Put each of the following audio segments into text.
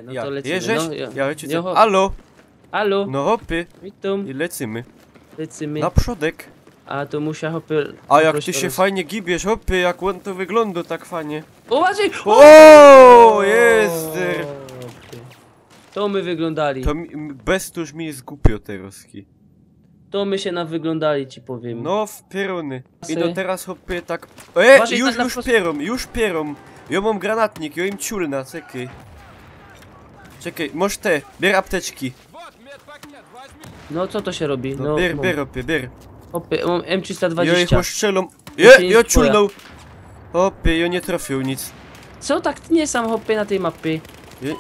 no ja. to lecimy, Jeżeś? no, Ja lecimy. Jo, hop. Halo? Halo, No hopy. witam, I lecimy. lecimy. Na przodek. A to musia hopy... A jak poprosi ty o się roz- fajnie gibiesz, hopy, jak on to wygląda tak fajnie. Uważaj! O, jest! To my wyglądali. To bez tuż mi jest głupio te roski. To my się wyglądali, ci powiem. No w pieruny. I no Sy. teraz hopy tak... Uważaj, już, na już wprost. pierom, już pierom. Ja mam granatnik, ja im ciulna, czekaj. Czekaj, możesz te, bier apteczki. No co to się robi? No, bier, mam- bier, hopy, bier. Hopy, mam Ja ich M320. postrzelą. To się nie Ja twoja. ciulnął. Hopy, ja nie trafił nic. Co tak nie sam hopy na tej mapie?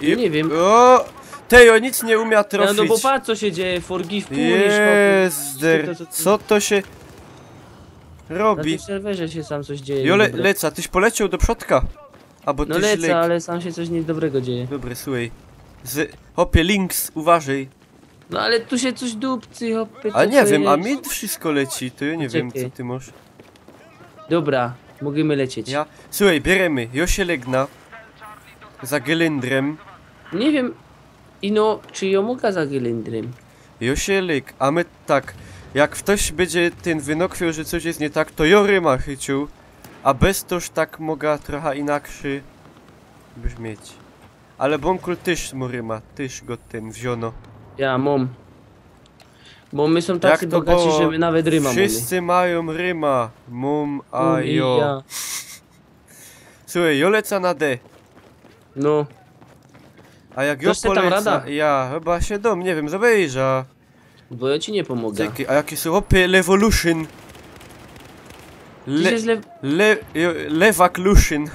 Ja nie wiem. O! Tejo nic nie umie trafić. No bo patrz co się dzieje, forgive punish Jezder, co to się Na robi? tym serwerze się sam coś dzieje. Jo, niedobre. leca, tyś poleciał do przodka. Albo No tyś lecę, lek. ale sam się coś niedobrego dzieje. Dobry, słuchaj. Hopie, links, uważaj. No ale tu się coś dupcy, hopy. A to nie co wiem, a jest? mi wszystko leci, to ja nie wiem, Czekaj. co ty masz. Dobra, możemy lecieć. Ja, słuchaj, bieremy, jo się legna. Za gelindrem. Nie wiem, ino, czy ją mogę za gylindrem? Jo się leg, a my tak. Jak ktoś będzie ten wynokwiał, że coś jest nie tak, to jo ryma chycił. A bez toż tak mogę trochę inaczej brzmieć. Ale bąkul tyż mu ryma, tyż go ten wziono. Ja mam. Bo my są tacy Jak to bogaci, było? że my nawet ryma mamy. Wszyscy mają ryma. Mum, a Mum i jo. ja. Słuchaj, jo leca na D. No, A jak jo Coś se tam poleca, rada. ja chyba się dom, nie wiem, zabejrza. bo ja ci nie pomogę. Czekaj, a jakie są hopy, Levolution. Ty się zle... Lewaklution.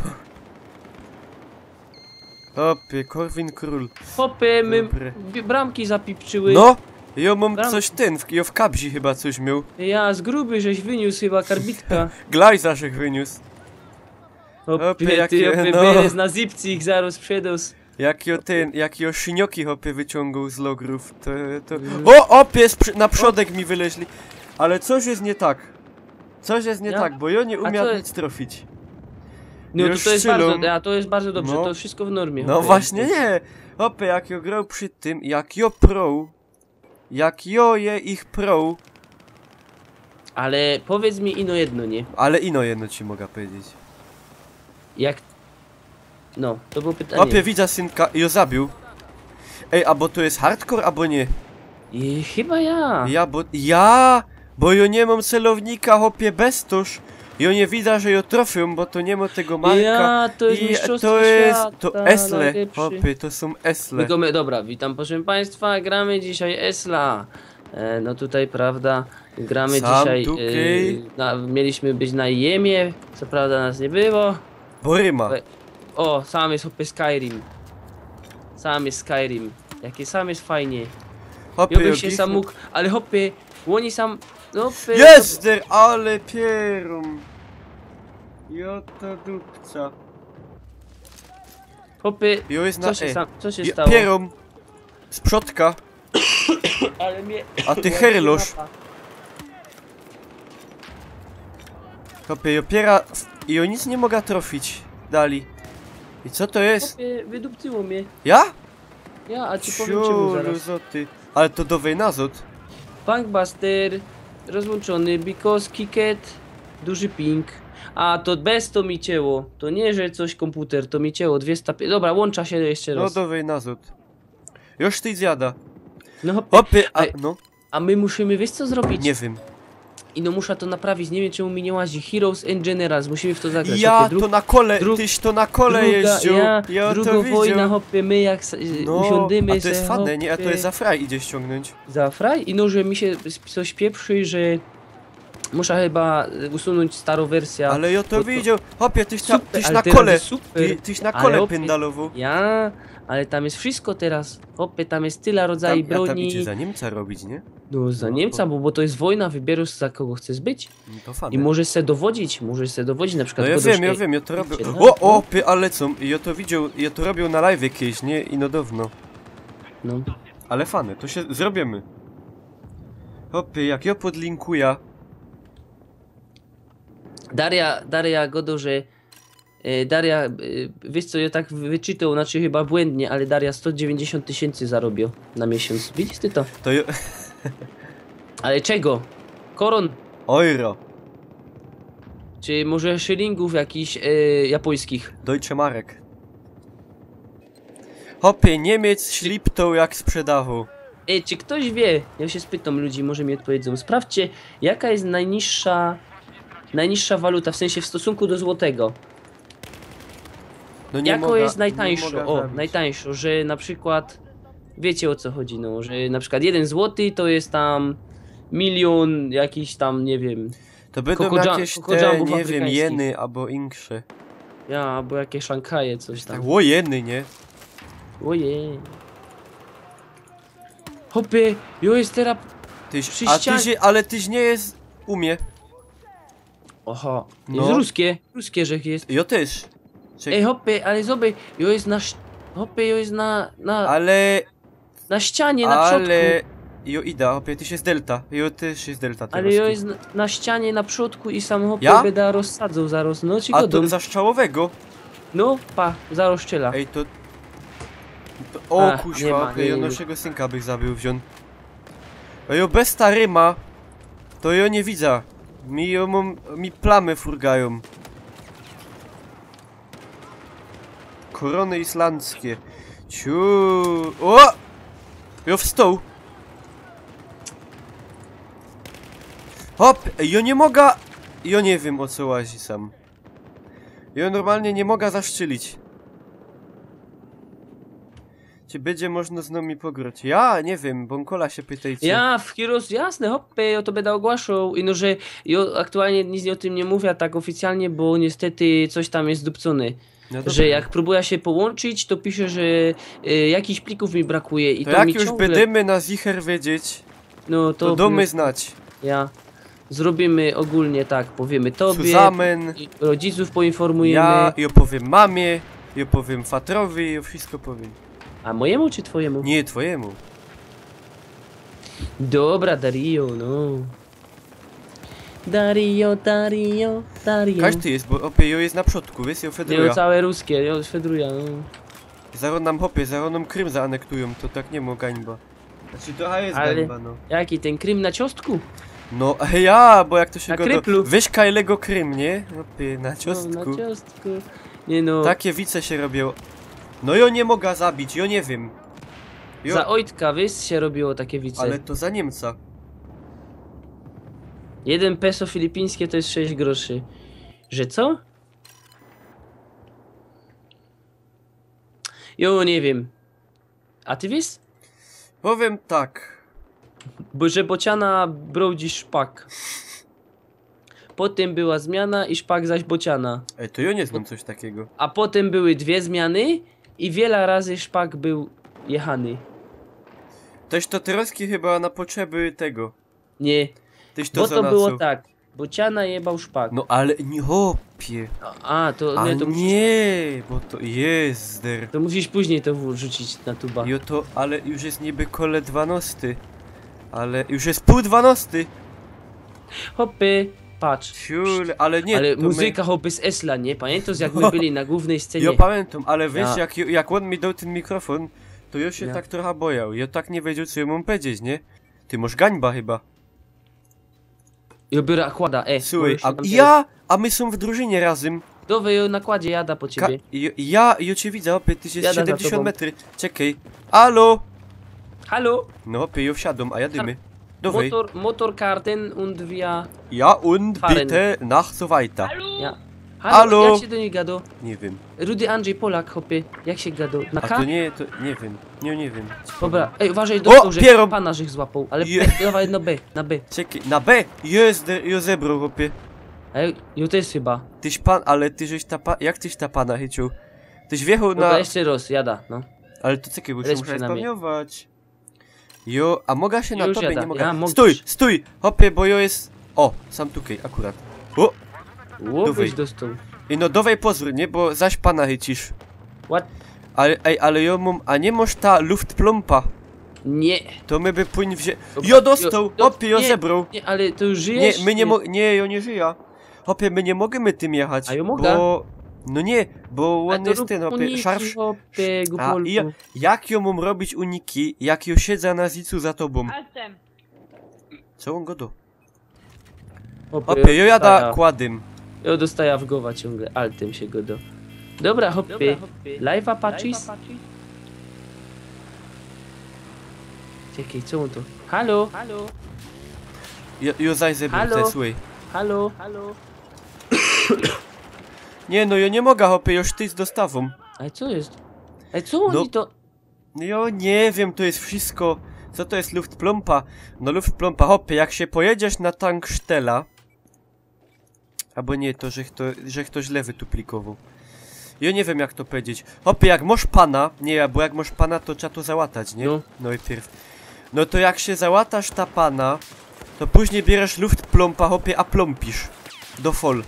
Hopie, Korwin Król. Hopy, my Dobre. bramki zapipczyły. No, jo mam Bram- coś ten, jo w kabzi chyba coś miał. Ja z gruby żeś wyniósł chyba karbitka. Glajza się wyniósł. Hopie, jakie, ty hopie, no. bieres na zipcy ich zaraz przedos. Jakio szynioki hopy wyciągał z logrów, to... Mm. O, pies na przodek mi wyleźli. Ale coś jest nie tak. Coś jest nie Ja? tak, bo ja nie A umiał co- nic trafić. No Już to jest strzelą. bardzo, to jest bardzo dobrze, No. to wszystko w normie. No hopie. właśnie nie. Hopy, jak jo grał przy tym, jak jo pro... Jak jo je ich pro... Ale powiedz mi ino jedno, nie? Ale ino jedno ci mogę powiedzieć. Jak... No, to było pytanie. Hopie, widza synka, jo zabił. Ej, albo to jest hardcore, albo nie. I chyba ja. Bo jo nie mam celownika, hopie, bestoż. Jo nie widać, że jo trofią, bo to nie ma tego marka. Ja, to jest mistrzostwo to jest, świata, to esle, najlepszy. hopie, to są esle. Dobra, witam proszę państwa, gramy dzisiaj Esla. No tutaj, prawda, gramy Sam dzisiaj, tukej. mieliśmy być na Jemie, co prawda nas nie było. Boryma. O, sam jest hopy Skyrim. Sam jest Skyrim. Jakie sam jest fajnie. Hopie, Ja bym się gif- sam mógł, ale hopy, łoni sam, hopy. Jezder, ale pierum. Jo to dupca. Hopy, Jo jest na co się Jo, stało? pierum. Z przodka. Ale mnie... A ty herlosz. Hopie, jo piera... I jo nic nie mogę trofić. Dali. I co to jest? Hopy, wydupcyło mnie. Ja? Ja, a ci powiem czemu zaraz. Zoty. Ale to do Wejnazot. Punkbuster rozłączony, because kicket, duży ping. A to bez to mi cięło. To nie, że coś komputer, to mi cięło 200. Dobra, łącza się jeszcze No raz. do Wejnazot. Już ty zjada. No hopy, Hopie, a Ej. no, a my musimy, wiesz co zrobić? nie wiem. I no muszę to naprawić, nie wiem czemu mi nie łazi. Heroes and Generals, musimy w to zagrać. Ja Hopie, to na kole, dru- tyś to na kole jeździł. Ja druga to wojna, widział. hopie, my jak No, usiądymy a to jest se, fane, nie? A to hopie. jest za fraj idzie ściągnąć. Za fraj? I no, że mi się coś pieprzy, że muszę chyba usunąć starą wersję. Ale ja bo to widział. Hopie, tyś ale na teraz kole. jest super. Tyś na Ale kole hopie, pyndalował. Ja, ale tam jest wszystko teraz. Hopie, tam jest tyle rodzajów Ja tam broni. idzie za Niemca robić, nie? No za No, Niemca, bo to jest wojna, wybierasz za kogo chcesz być. No to fane. I możesz se dowodzić, na przykład No ja Godoszkę. wiem, ja to robię. Idźcie, no. O, ale co? Ja to widział, ja to robił na live jakieś, nie? I no dawno. No. Ale fane, to się zrobimy. Hopie, jak ja podlinkuję. Daria Godo, że Daria, wiesz co, ja tak wyczytał, znaczy chyba błędnie, ale Daria 190 000 zarobił na miesiąc. Widzisz ty to? To Ale czego? Koron? euro. Czy może szylingów jakichś japońskich? Deutsche Marek. Hopie, Niemiec śliptą jak sprzedawał. Czy ktoś wie, ja się spytam ludzi, może mi odpowiedzą. Sprawdźcie, jaka jest najniższa waluta, w sensie w stosunku do złotego. No nie Jako mogę, jest nie najtańszo? mogę O, zabić. najtańszo, że na przykład, wiecie o co chodzi, no, że na przykład 1 złoty to jest tam milion jakiś tam, nie wiem, To będą jakieś te, kokodżambów nie wiem, afrykańskich. jeny albo insze. albo jakieś Szanghaje, coś Tak, tam. łojeny, nie? Ojej. Hopy, jo jest teraz... Tyś, Przy a ścianie- tyś, ale tyś nie jest umie. Oho, No. jest ruskie rzech jest. Ja też. Ej, hopy, ale zobacz, jo jest hopy, jo jest Ale, na ścianie, na przodku. ale... Jo ida, hopie, tyś jest delta. Jo też jest delta teraz. Ale jo jest na ścianie, na przodku i sam hopy Ja? będę rozsadzał zaraz, no ci A go to dom. zaszczałowego. No, pa, zaraz strzela. Ej, o A, nie kuźwa, ma, hopie, nie, jo nie. naszego synka bych zabił wziął. A jo bez taryma, to jo nie widzę. Mi plamy furgają. Korony islandzkie. Ciu. O! Jo wstał. Hop, jo nie mogę. Jo nie wiem o co łazi sam. Jo normalnie nie mogę zaszczylić. Czy będzie można z nami pograć? Ja nie wiem, Bąkola się pytajcie. Ja w Heroes, jasne, hopy, ja to będę ogłaszał. I no, że ja aktualnie nic o tym nie mówię tak oficjalnie, bo niestety coś tam jest zdupcone. No dobra. Że jak próbuję się połączyć, to pisze, że jakichś plików mi brakuje i To to jak mi już ciągle... będziemy na zicher wiedzieć, No to domy znać. Ja. Zrobimy ogólnie tak, powiemy tobie, Zusammen, i rodziców poinformujemy. ja i opowiem mamie, i opowiem Fatrowi, i wszystko powiem. A mojemu czy twojemu? Nie, twojemu. Dobra, Dario, no. Dario. Każdy jest, bo opiejo jest na przodku, wiesz, i Nie, no Fedruja. całe ruskie, jo, Fedruja, no. Zaraz nam hopie, zaraz nam Krym zaanektują, to tak nie ma gańba. Znaczy to jest Ale- gańba, no. Jaki ten Krym na ciostku? No, ja, bo jak to się Na go... kryplu. Weź Kajlego Krym, nie? Hopie, na ciostku. No, na ciostku. Nie no, Takie wice się robią. No jo nie mogę zabić, jo nie wiem. Jo, za ojtka, wiesz, się robiło takie wice. ale to za Niemca. 1 peso filipińskie to jest 6 groszy. Że co? Jo, nie wiem. A ty wiesz? Powiem tak. Bo że bociana brodzi szpak. Potem była zmiana i szpak zaś bociana. Ej, to ja nie znam coś takiego. A potem były 2 zmiany i wiele razy szpak był jechany. Toś to Tyroski chyba na potrzeby tego. Nie, Tyś to bo za to na było co? tak. Bociana jebał szpak. No ale nie hopie. A, to A nie, to musisz, nie, bo to jest der. to musisz później to wrzucić na tuba. Jo to, ale już jest niby kole 12. Ale już jest pół 12. Hopy, patrz. Ciul, ale nie. Ale to muzyka hopy z Esla, nie? Pamiętasz jak my byli na głównej My... scenie? Ja pamiętam, ale wiesz, Ja. jak on mi dał ten mikrofon, to ja się Ja. tak trochę bojał. Ja tak nie wiedział, co ja mam powiedzieć, nie? Ty masz gańba chyba. Ja biorę akłada, Słuchaj, możesz a tam ja, a my są w drużynie razem. Dowy, ja nakładzie jada po ciebie. Ja cię widzę, opie, ty jest Jadę za 70 tobą. metrów. Czekaj. Alo! Halo? No opie, ja wsiadam, a ja dymy. Dowej. Motorkarten und via... Ja und Fahren. bitte nach so weiter. Ja. Halo? Halo? Jak się do niej gado? Nie wiem. Rudy Andrzej Polak, hopy. Jak się gado? Na A K? to nie wiem. Nie wiem. Dobra, ej, uważaj, dostał, że pierom! pana żych złapał. Ale Je- dawaj na B, na B. Czekaj, na B! Jest, jo zebrał, opie. Ej, jo to jest chyba. Tyś pan, ale ty żeś jak tyś ta pana chycił? Tyś wjechał Dobra, na... jeszcze raz, jada, no. Ale to czekaj, bo się Leć muszę przynajmniej. spamiować. Jo, a mogę się na Już tobie? jada. Nie mogę. Ja mogę. Stój! Hopie, bo jo jest... O, sam tukej, akurat. O! Łobyś Dawaj. dostał. I no dawaj pozór, nie? Bo zaś pana chycisz. What? Ale jo mam... A nie masz ta luftplompa? Nie. To my by płyń wzię... Dobra, Jo dostał! jo, Hopie, jo nie. zebrał! Nie, ale to już Nie, żyjesz? my nie mo... Nie, jo nie żyje. Hopie, my nie możemy tym jechać, A jo mogę. bo... No nie, bo A on to jest rób ten, hopie, uniki, szarf... hopie, A głupolku. jak ją mam robić uniki, jak ją siedzę na zicu za tobą? Altem. Co on go do? Hopie, Hopie, jo jada dostaja. kładym. Ja dostaję w głowa ciągle, altem się go do. Dobra, hopie. Live Apaches? Czekaj, co on to? Halo? Halo? Jo zajzę Halo? te słuchaj. Halo? Halo? Nie no, ja nie mogę, hopie, już ty z dostawą. Ale co jest? Ale co oni No. to... Jo nie wiem, to jest wszystko... Co to jest luftplompa? No luftplompa, hopie, jak się pojedziesz na tankstela... Albo nie, to że kto źle wytuplikował. Ja nie wiem jak to powiedzieć. Hopie, jak masz pana... Nie, bo jak masz pana, to trzeba to załatać, nie? No. No i pierw. No to jak się załatasz ta pana... To później bierzesz luftplompa, hopie, a plompisz. Do fol.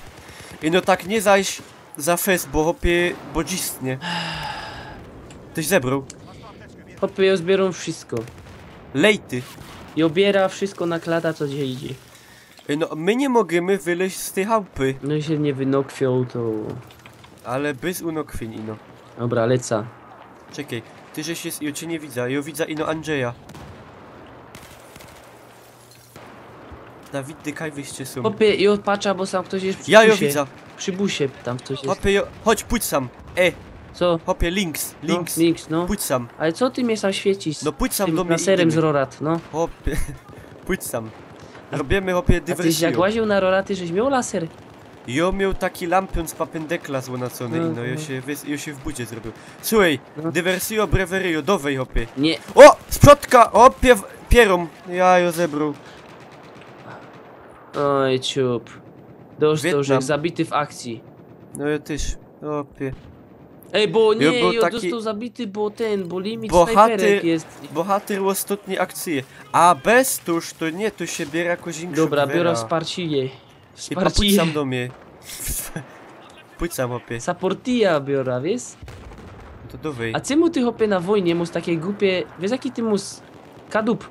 I no tak nie zajść za fest, bo hopie... Bo dzistnie. Tyś zebrał. Hopie, ja zbieram wszystko. Lejty. I obiera wszystko na klata, co gdzie idzie. No, my nie możemy wyleźć z tej chałupy. No i się nie wynokwią, to... Ale bez unokwin, ino. Dobra, leca. Czekaj, ty żeś jest, ja cię nie widzę, ja widzę ino Andrzeja. Dawid, dykaj wyjście są. Hopie, i odpacza, bo sam ktoś jest przy Ja ją busie. widzę. Przy busie tam ktoś jest. Hopie, chodź, pójdź sam. Co? Hopie, links, No, links. Links, no. Pójdź sam. Ale co ty mnie sam świecisz? No pójdź sam Tym do mnie. laserem z idziemy. rorat, no. Hopie, pójdź sam. Robimy, hopie, A tyś jak dywersję. łaził na roraty, żeś miał laser? Ja miał taki lampion z papendekla złonacony, No, ino, ja no. się w budzie zrobił. Słuchaj, No. dywersjo, brewerio, dowej, hopie. Nie. O! Sprzodka! O! Pierom! Ja ją zebrał. Oj, ciup. Dostał, Wietnam. że zabity w akcji. No ja też. Opie. Ej, bo nie, był jo, taki- dostał zabity, bo limit Bohater- snajperek jest. Bohater ostatniej akcji. A bez tuż to nie, to się biera jakoś inszy. Dobra, biorę wsparcie. I pójdź Wsparcie. sam do mnie. Pójdź sam, opie. Saportija biorę, wiesz? To dowej. A czemu ty hopie na wojnie mus takie głupie... Wiesz jaki ty mus... Kadup.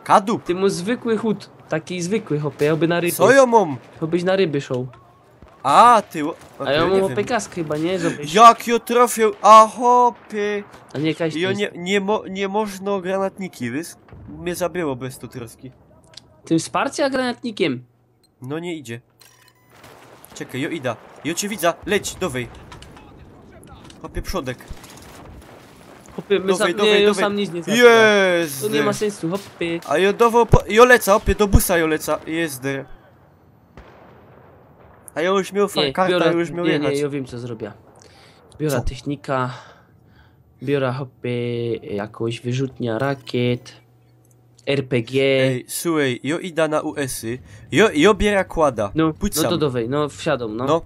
Kadup! Ty mus zwykły chód. Taki zwykły hopie, oby na ryby. Co ja mam? Obyś na ryby szł. A, ty... A ja mam hopie kask chyba, nie? Żebyś... Jak ją trafił? A hopie! A nie jakaś... I nie można granatniki, wiesz? Mnie zabiło bez to troski. Tym wsparcia granatnikiem. No nie idzie. Czekaj, jo ida. Jo cię widzę, leć, dowej. Hopie przodek. Hopie, my sam, Dowej, nie, ja dowej. sam nic nie trafię. Jest! To nie ma sensu, hopie. A jo dowo, jo leca, hopie, do busa jo leca. Jest der. A ja już miał Nie, karta, biorę, już miał nie, jechać. nie, ja wiem co zrobię. Biorę Co? technika. Biorę hopie jakąś wyrzutnia rakiet. RPG. Ej, słuchaj, jo ida na US-y. Jo biera kłada. No, Pójdź no sam. to dowej, no wsiadą, no. No.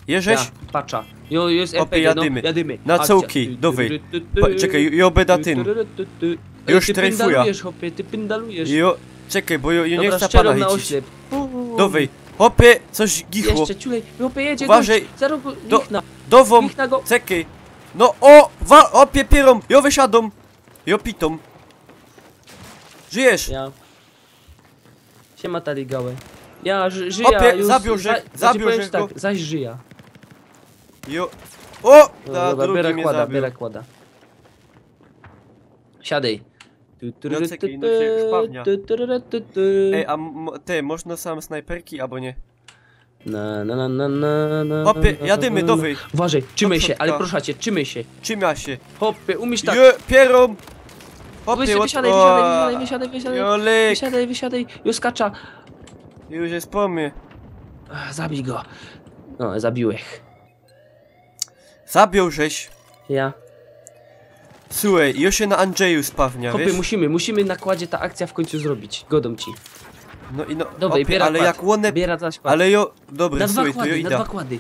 Jeżeś? Ja, pacza. Jo, jest Hopie, RPG, jadymy. no, jadymy. Na Akcja. cołki, dowej. Czekaj, jo beda tym. Ej, Już ty trajfuja. pyndalujesz, hopie, ty pyndalujesz. Jo, czekaj, bo jo nie Dobra, chce szczerą pana na chycić. oślep. Dowej. Hopie, coś gichło. Jeszcze, ciulej, hopie, jedzie Uważaj. gość. Zaraz go, Do- lichna, Dową. lichna go. Czekaj. No o! O piepierom! Jo wysiadą! Jo pitom! Żyjesz! Ja. Siema taligałe. Ja żyję. Hopie, już. zabił powiem że tak, go. zaś żyję. Jo. O! No, Na dobra, drugi biorę mnie kłada, zabił. biorę kłada. Siadaj. No czekaj, no się szpawnia. Ej, a można sam snajperki, albo nie? Na. Hopie, jadymy, dowej. Uważaj, trzymaj się, przodka. ale proszę cię, trzymaj się. Czymia się? Hopie, umiesz tak. Jo, pierom! Hopie, Wysiadaj, o- wysiadaj. Jolek! Wysiadaj. Już skacza. Już jest po mnie. Zabij go. No, zabiłeś. Zabił żeś. Ja. Słuchaj, jo się na Andrzeju spawnia, Hopie, wiesz? musimy na kładzie ta akcja w końcu zrobić. Godą ci. No i no, Dowej, hopie, biera ale kład. jak łonę... Biera zaś kład. Ale jo... Dobra, Na dwa słuchaj, to jo kłady, na dwa ida. kłady.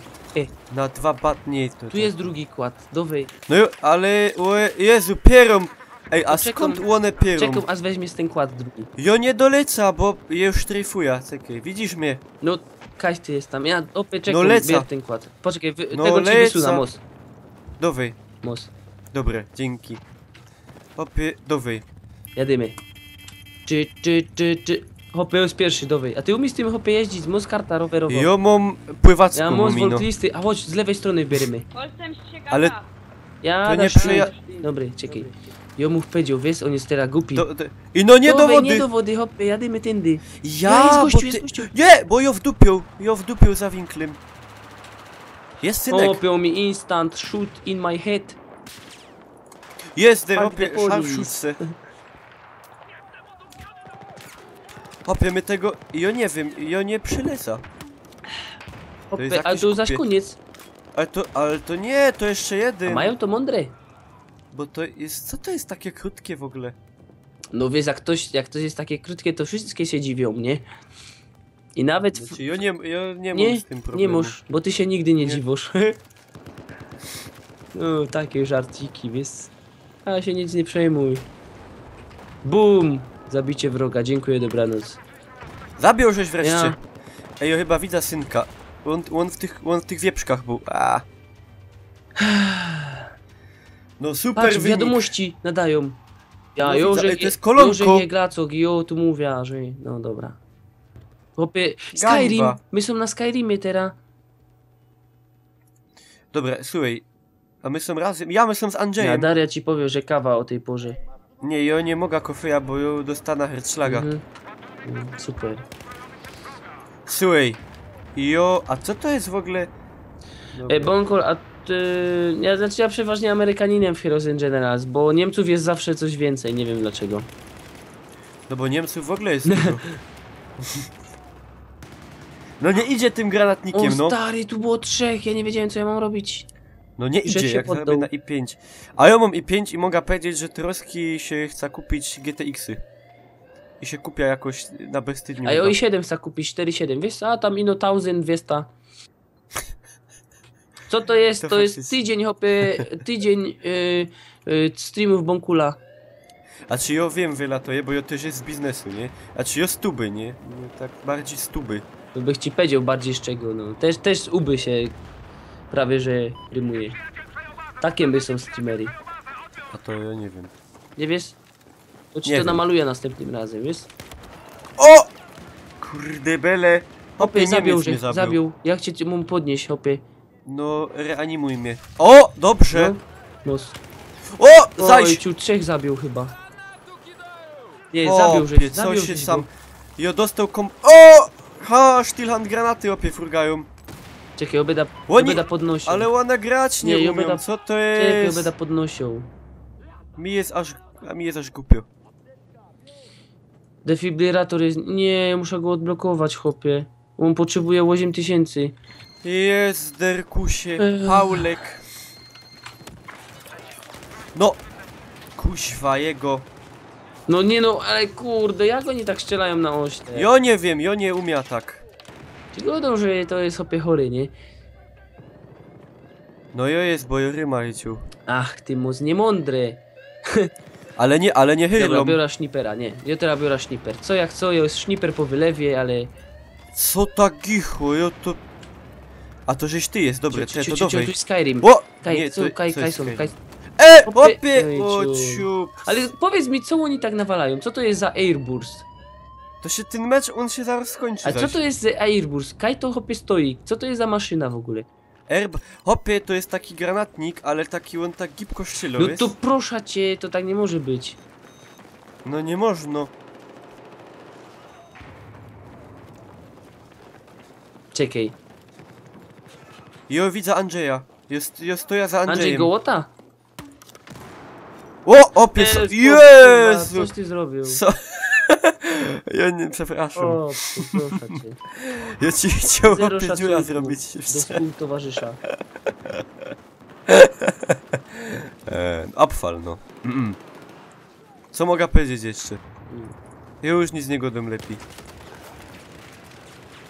Na dwa nie, to... Tu jest drugi kład, dowej. No jo, ale... Jezu, pierom! Ej, a To czekam- skąd łonę pierom? Czekam, aż weźmie ten kład drugi. Jo nie doleca, bo je już sztrajfuje. Czekaj, widzisz mnie? No, Kaś ty jest tam. Ja opie czekam, No leca. bier ten kład. Poczekaj, No tego ci leca. wysunę, most. Dowej. Most. Dobre, dzięki. Hopie, dowej. Jadymy. Czy. Hopie jest pierwszy, dowej. A ty umiesz tym hopie jeździć, z karta rowerowa. Ja mam pływacką, Ja mam z Mumino. woltlisty, a chodź, z lewej strony bierzemy. Polsem ściekała. Ale- Ja To nie dasz przyja- Dobry, czekaj. Ja mu powiedział, wiesz, on jest teraz głupi. I no nie do Dowej, wody! nie do wody, hopie, jadymy tędy. Ja, jest bo gościu, ty... jest gościu. Nie, bo ją wdupił za winklem. Jest synek. Hopie, mi instant shoot in my head. Jest, Fuck hopie, the police. szarfszutce. Hopie, my tego... Ja nie wiem, ja nie przyleca. Hopie, jest a jakiś to zaś głupie. koniec. Ale to nie, to jeszcze A jeden. mają to mądre. Bo to jest... Co to jest takie krótkie w ogóle? No wiesz, jak ktoś jest takie krótkie, to wszystkie się dziwią, nie? I nawet... Znaczy, ja nie mam Nie, z tym nie problemu. możesz, bo ty się nigdy nie Nie. dziwosz. No, takie żarciki, wiesz? A się nic nie przejmuj. Bum! Zabicie wroga, dziękuję, dobranoc. Zabił żeś wreszcie. Ja. Ej, ja chyba widzę synka. On w tych wieprzkach był. A. No super Patrz, wynik. wiadomości nadają. Ja, No jo, widzę, że ej, to jest kolonko. jo, że glacok, jo, tu mówię, że... No dobra. Chłopie, Skyrim! Gamba. My są na Skyrimie teraz. Dobra, słuchaj. A my są razem. Ja my są z Ja, Andrzejem. Daria ci powie, że kawa o tej porze. Nie, ja nie mogę kofeja, bo ja dostanę herclaga. Mhm. Super. Słuchaj. A co to jest w ogóle? Dobra. Bonkol, a ty... ja przeważnie Amerykaninem w Heroes and Generals, bo Niemców jest zawsze coś więcej, nie wiem dlaczego. No bo Niemców w ogóle jest dużo. No nie idzie tym granatnikiem, O no. stary, tu było 3, ja nie wiedziałem co ja mam robić. No nie Trzech idzie, się jak poddał. zrobię na i5. A ja mam i5 i mogę powiedzieć, że troski się chce kupić GTX-y. I się kupia jakoś na bezstydniu. A ja o chyba. i7 chcę kupić, 4,7, wiesz, a tam ino 1200. Co to jest? To To jest faktycznie. tydzień, hopie, tydzień streamów Bonkula. A czy ja wiem wylatuję, bo ja też jest z biznesu, nie? A czy ja z tuby, nie? No, tak bardziej z tuby. To bych ci powiedział bardziej z czego, no. Też z uby się prawie, że rymuje. Takie my są streamery. A to ja nie wiem. Nie wiesz? To ci Nie to wiem. namaluję następnym razem, wiesz? O! Kurde bele! Hopie, zabił, Niemiec że mnie zabił. Jak cię mu podnieść, hopie? No, reanimuj mnie. O! Dobrze! No. O! Oj, Zaś! ciu, 3 zabił chyba. Nie, O, zabił, że pie, zabił co się żeś sam... go. Ja dostał O! Ha! Sztilhand granaty opie furgają. Czekaj, obeda Oni- podnosił. Ale ona grać nie, Nie, ja umiem. będę- Co to Czekaj, jest? obeda podnosił. Mi jest aż głupio. Defibrylator jest... Nie, ja muszę go odblokować, chłopie. On potrzebuje 8000. Jest, Derkusie, Ech. Paulek. No! Kuźwa, jego. No nie no, ale kurde, jak oni tak strzelają na ośle? Ja nie wiem, ja nie umiem tak. Ci godą, że to jest hopie chory, nie? No ja jest, bo ja ryma ryciu. Ach, ty moc niemądry. Ale nie Dobra, hyrlą. biorę snipera, nie. Ja teraz biorę sniper. Co jak co, jest sniper po wylewie, ale... Co tak gicho, ja to... A to żeś ty jest, dobre, te to Tu dowej. jest Skyrim. O! Kaj, Nie, co, to- kaj, co kaj jest są, Skyrim? kaj... Opie! Ej, O ciu. ciu. Ale powiedz mi, co oni tak nawalają? Co to jest za Airburst? To się ten mecz, on się zaraz skończy. A co zaś. to jest za Airburst? Kaj to hopie stoi. Co to jest za maszyna w ogóle? Hopie, to jest taki granatnik, ale taki on tak gibko szczylo, No wiesz? to proszę cię, to tak nie może być. No nie można. Czekaj. Jo, widzę Andrzeja. Ja stoję za Andrzej Andrzejem. Gołota? O, opie, Jezu! Coś ty zrobił. Co? Ja nie, przepraszam. O, proszę cię. Ja ci chciał Zero opie dziura szacunku zrobić. do współtowarzysza. Abfal, no. Co mogę powiedzieć jeszcze? Ja już nic nie godam lepiej.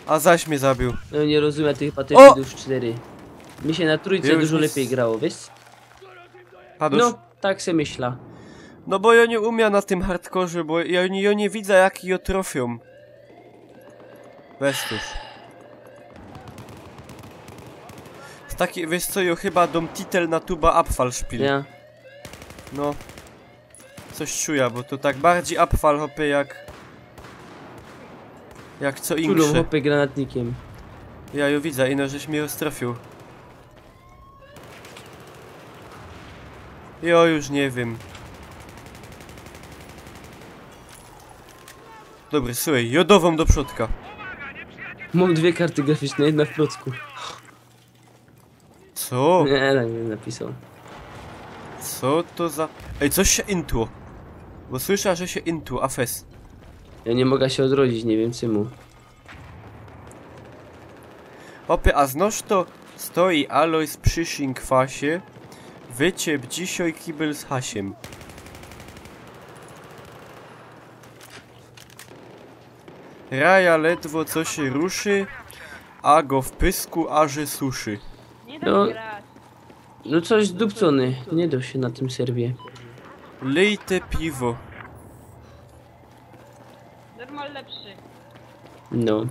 A zaś mnie zabił. No nie rozumiem tych Battlefieldów 4. Mi się na trójce Ja już dużo nic- lepiej grało, wiesz? Padusz? No, tak se myśla. No bo ja nie umiem na tym hardkorze, bo ja nie widzę jaki ja trofią. Weź tuż. Taki, wiesz co, ja chyba dom titel na tuba Abfall szpil. Ja. No. Coś czuję, bo to tak bardziej Abfall hopie jak... Jak co Czulą insze. hopy granatnikiem. Ja ją widzę, ino żeś mnie roztrafił. Jo, już nie wiem. Dobry, słuchaj, jodową do przodka. Mam 2 karty graficzne, jedna w klocku. Co? Nie, tak nie napisał. Co to za... Ej, coś się intło. Bo słyszę, że się intło, a fes. Ja nie mogę się odrodzić, nie wiem czemu. Hopy, a znoż to stoi Alois przy kwasie. Wyciep dzisiaj kibel z hasiem. Raja ledwo co się ruszy, a go w pysku aże suszy. Nie No. da grać. No coś zdupcony, nie da się na tym serwie. Lej te piwo. Normal lepszy. No.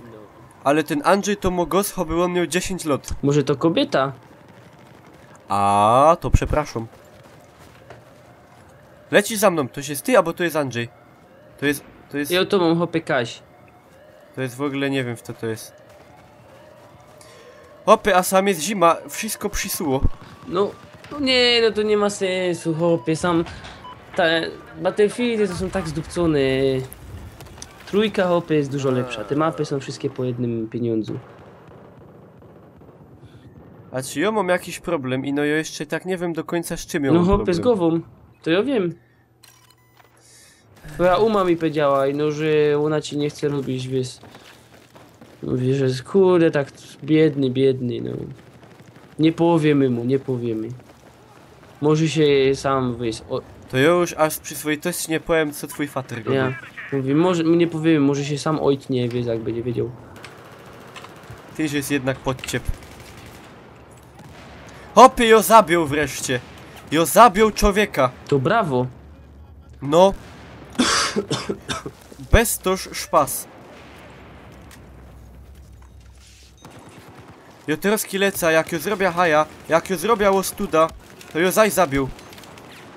Ale ten Andrzej to mogoscho, był on miał 10 lat. Może to kobieta? A, to przepraszam. Leci za mną, to jest ty, albo to jest Andrzej. To jest, Ja to mam hopy Kaś. to jest w ogóle nie wiem w co to jest. Hopy, a sam jest zima, wszystko przysuło. No, no nie, no to nie ma sensu, hopie, sam... Te Battlefieldy to są tak zdupcone. Trójka hopy jest dużo lepsza, te mapy są wszystkie po jednym pieniądzu. A czy ja mam jakiś problem i no ja jeszcze tak nie wiem do końca z czym ja No mam hopy problem. z głową, to ja wiem. Twoja uma mi powiedziała, i no, że ona ci nie chce robić, wiesz. Mówi, że kurde, tak biedny, biedny, no. Nie powiemy mu, nie powiemy. Może się sam, wiesz, To ja już aż przy przyzwoitości nie powiem co twój fater go. ja. Mówi, może, nie powiemy, może się sam ojtnie, wiesz, jak będzie wiedział. Ty, że jest jednak podciep. Hopy, jo zabił wreszcie. Jo zabił człowieka. To brawo. No. Bez toż szpas. Jo teraz kileca, jak jo zrobię haja, jak jo zrobię łostuda, to jo zaj zabił.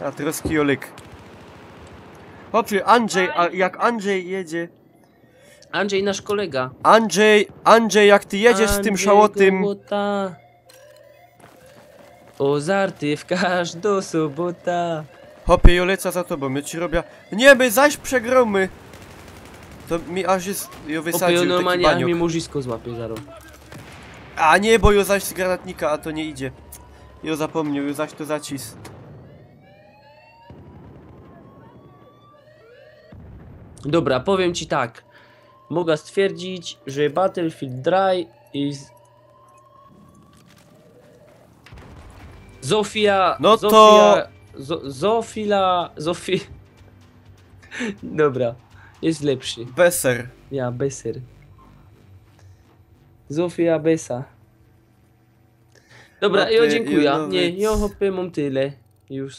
A teraz kijolyk. Hopie, Andrzej, a jak Andrzej jedzie... Andrzej, nasz kolega. Andrzej, jak ty jedziesz z tym Andrzej szałotym... Gołota. Ozarty w każdą sobota. Hopie, jo leca za tobą, ja ci robię... Nie, my zaś przegromy! To mi aż jest... Jo Opie, wysadził taki normalnie aż mi baniok. murzisko złapie zaro. A nie, bo jo zaś z granatnika, a to nie idzie. Jo zapomniał, jo zaś to zacis. Dobra, powiem ci tak. Mogę stwierdzić, że Battlefield Dry is... Zofia... No to- Zofia... Zofila... Dobra, jest lepszy. Beser. Ja, Besser. Zofia Besa. Dobra, Hopy, ja dziękuję. Junowiec. Nie, ja hopy mam tyle. Już.